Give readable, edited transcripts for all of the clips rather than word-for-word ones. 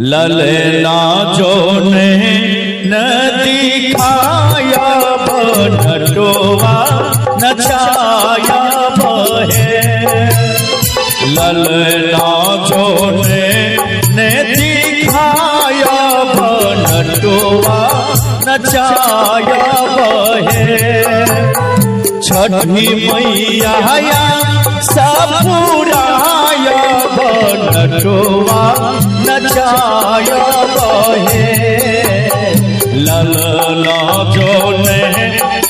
ललना जो ने न दिखाया बनटोवा नचाया बहे। ललना जो ने दिखाया बनटोवा नचाया बहे। छठी मैया सब पुराया बनटोवा नचाया बहे। ललना जो ने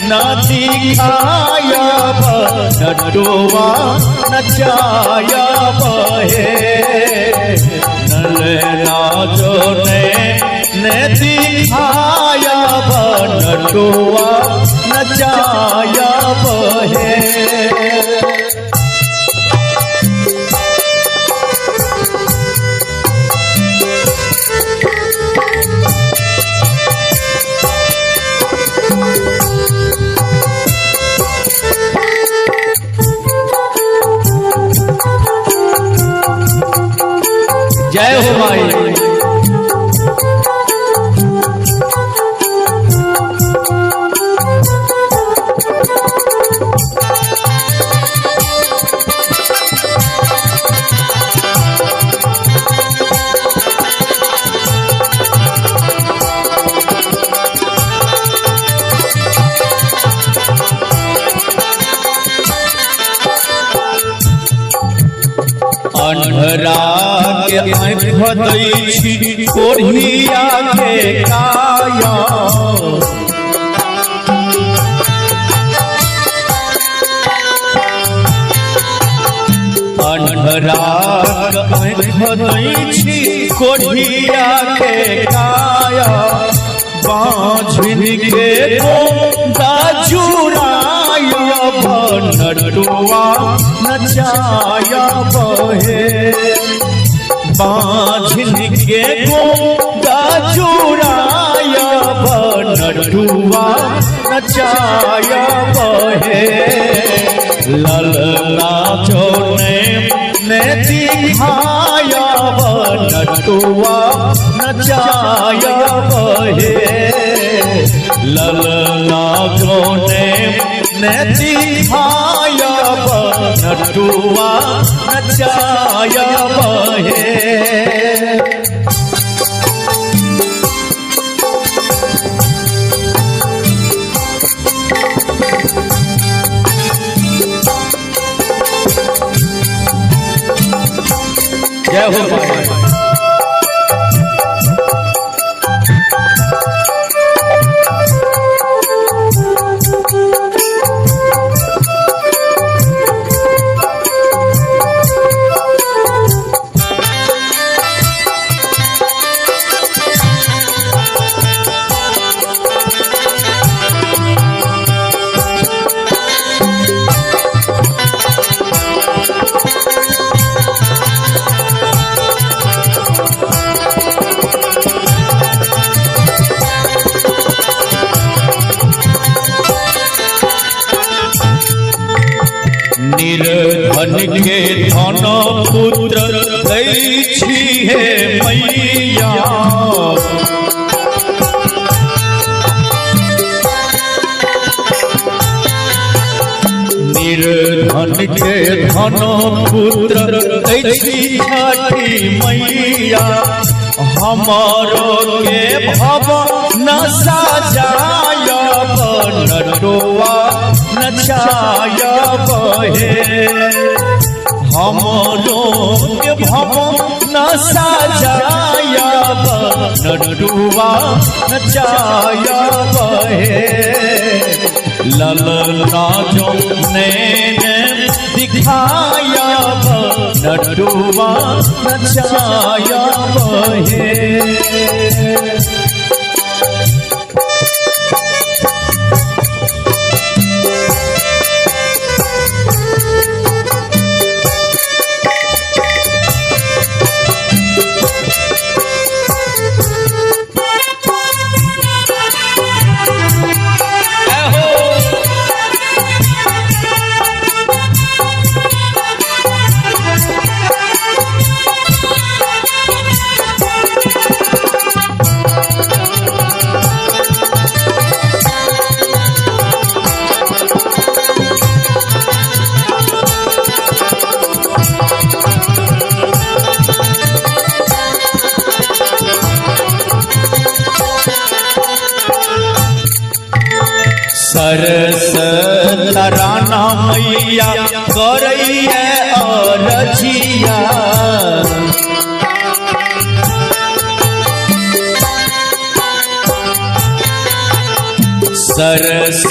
न दिखाया बनटोवा नचाया बहे। ललना जो ने दिखाया बनटोवा नचाया बहे। जय हो माई। अंधरा के आँख दै छी कोढ़िया के काया। अंधरा के आँख दै छी कोढ़िया के काया। बाँझिन के गोंदा जुड़ाया बनटोवा नचाया बहे। बाँझिन के गोंदा जुड़ाया बनटोवा नचाया बहे। ललना जो ने दिखाया बनटोवा नचाया बहे। ललना जो ने दिखाया बनटोवा नचाया बहे। जय हो माई। निर्धन के धन पुत्र दै छी हे मैया। निर्धन के धन पुत्र दै छी छठी मैया। हमारो के भव न सजाया बनटोवा नचाया बहे। हमरो के भव न सजाया बनटोवा नचाया बहे। ललना जो ने दिखाया बनटोवा नचाया बहे। सरस तराना मैया करैया अरजिया सरस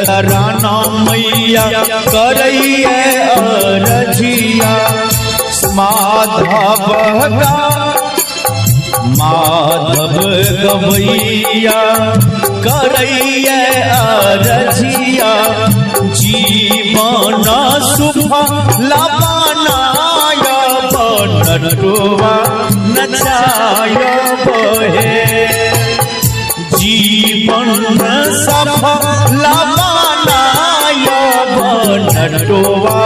तराना मैया करैया अरजिया माधव गवैया करैया अरजिया जीवन सुख लबानाय नटुआ नचाय बहे जीवन सफल बनाय नटुआ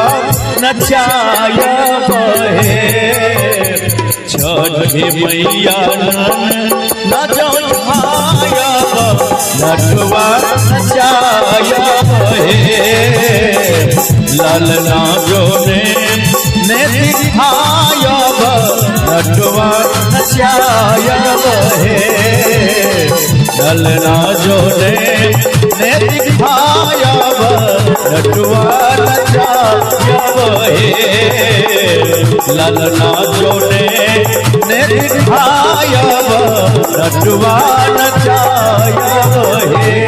नचाय बहे छठे मैया नचाय नटुआ नचाय बहे ललना जोने ने दिखाय नटुआ नचाय बहे ललना जोने ने दिखाय नटुआ नचाय बहे ललना जोने ने दिखाय नटुआ नचाय बहे।